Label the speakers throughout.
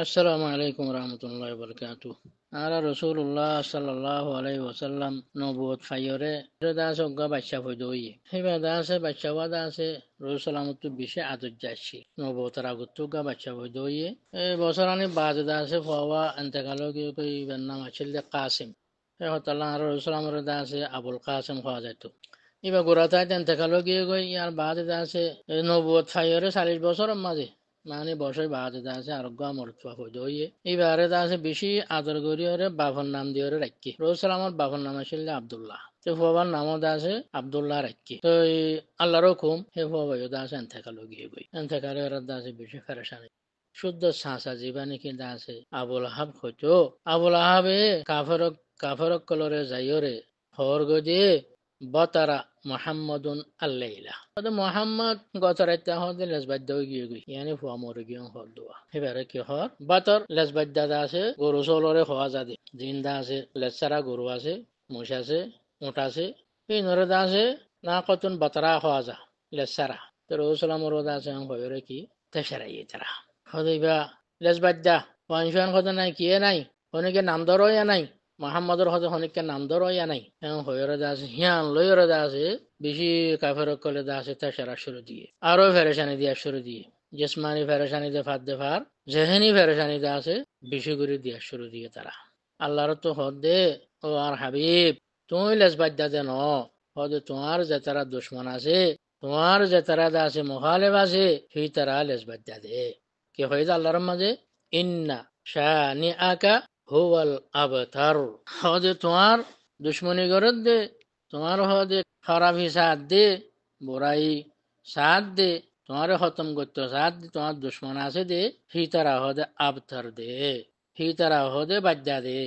Speaker 1: আসসালামু আলাইকুম রহমতুল্লাহ বরকাতু। আর রসুল্লাহ সাল্লাল্লাহু আলাইহি ওয়াসাল্লাম নবুয়ত ফাইয়রে দাস অজ্ঞা বাদশা হইদ হইয়ে সেইবা দাসে বাদশা ওয়া দাসে রসুল সালামত বেশি আদর যাচ্ছি নবুয়তের আগত গা বাদশা হইদ হইয়ে এই বছর আনি বাজ দাসে ফাওয়া এন্তেকাল গিয়ে কই নাম আছিল যে কাসিম এই হতাল্লাহ আর রসুল সালামের দাসে আবুল কাসিম হওয়া যাইত। এবার গোড়া তাই এন্তেকাল গিয়ে কই আর বাজ দাসে নবুয়ত ফাইয়রে 40 বছর মাঝে মানে বছর বাদে আছে আরোগ্য মরতুয়া হইল হইয়ে এইবারে আছে বেশি আদর করিওরে বাবার নাম দিয়ে রাখি রোজ সালামর বাবার নাম আসলে আব্দুল্লাহ তো বাবার নামও আছে আব্দুল্লাহ রাখি তো এই আল্লাহর হুকুম হে বাবা আছে এনথেকালো গিয়ে গই এনথেকালে ওরা আছে বেশি ফেরেশানি শুদ্ধ সাঁচা জীবানি কিন্তু আছে আবুল আহাব হইতো আবুল আহাবে কাফেরক কলরে যাইরে হর গজে বতারা মোহাম্মদুন আল্লাইলা মোহাম্মদ গতরাইতে হতে লেসবাদ্য গিয়ে গই ইয়ানি ফুয়া মরে গিয়ে হল দোয়া এবারে কি হর বাতর লেসবাদ্যা আছে গরু চলরে হওয়া যাবে জিন্দা আছে লেসারা গরু আছে মুষ আছে উঠ আছে এই নরদা আছে না কতন বাতরা হওয়া যা লেসারা তো রসুলাম রোদা আছে হয়ে কি তেসারাই তারা হদইবা লেসবাদ্যা পয়সান কথা নাই কিয়ে নাই অনেকে নাম ধরো ইয়া নাই মোহাম্মদর হতে অনেককে নাম ধরো ইয়া নাই হয়ে আছে হিয়ান লইরে আছে বেশি কাফের কলে দা আছে তেসারা শুরু দিয়ে আরো ফেরেশানি দিয়া শুরু দিয়ে জিসমানি ফেরেশানি দে ফার দে ফার জেহেনি ফেরেশানি দা আছে বেশি করে দিয়া শুরু দিয়ে তারা আল্লাহর তো হদ দে ও আর হাবিব তুমি লেসবাদ্যা দে ন হদে তোমার যে তারা দুশ্মন আছে তোমার যে তারা আছে মুখালেফ আছে সেই তারা লেসবাদ্যা দে কি হয়েছে আল্লাহর মাঝে ইন্না শানি আকা হুয়াল আবতার হদে তোমার দুশ্মনী গরত দে তোমার হদে খারাপ হিসাব দে বুড়াই সাথ দে তোমার খতম করতে সাথ দে তোমার দুশ্মন আছে দে হি তারা হদে আবতার দে হি তারা হদে বাদ্যা দে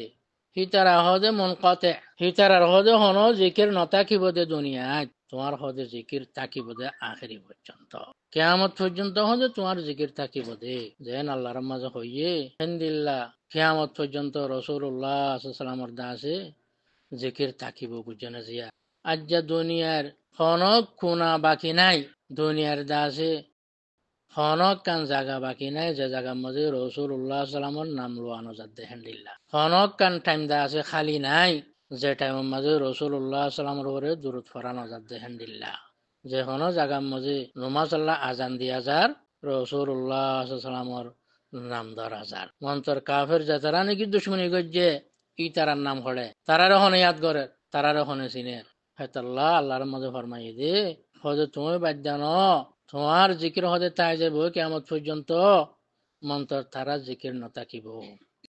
Speaker 1: হি তারা হদে মন কতে হি তারার হদে হন জিকির নতাকিব দে দুনিয়ায় তোমার হদে জিকির তাকিব দে আখেরি পর্যন্ত কেয়ামত পর্যন্ত হদে তোমার জিকির তাকিব দে যেন আল্লাহর মাঝে হইয়ে হেন্দিল্লা কেয়ামত পর্যন্ত রসুল্লাহ সাল্লামর দাসে জিকির তাকিব বুঝনে জিয়া আজ যা দুনিয়ার খনক খুনা বাকি নাই দুনিয়ার দাসে খনক কান জাগা বাকি নাই যে জায়গার মধ্যে রসুল্লাহ সাল্লামর নাম লোয়ানো যাতে হেন্দিল্লা খনক কান টাইম দা আছে খালি নাই যে টাইমের মাঝে রসুল্লাহ সাল্লামর উপরে দূরত ফরানো যাতে হেন্দিল্লা যে কোনো জায়গার মধ্যে নমাজ আল্লাহ আজান দিয়া যার রসুল্লাহ সাল্লামর নাম ধরা যার মন্তর কাফের যে তারা নাকি দুশ্মনী গজ্জে ই তারার নাম হড়ে তারারে হনে ইয়াদ করে তারারে হনে চিনের হেতাল্লাহ আল্লাহর মাঝে ফরমাই দে হজে তুমি বাদ্যান তোমার জিকির হদে তাই যাব কেমন পর্যন্ত মন্তর তারা জিকির নতাকিব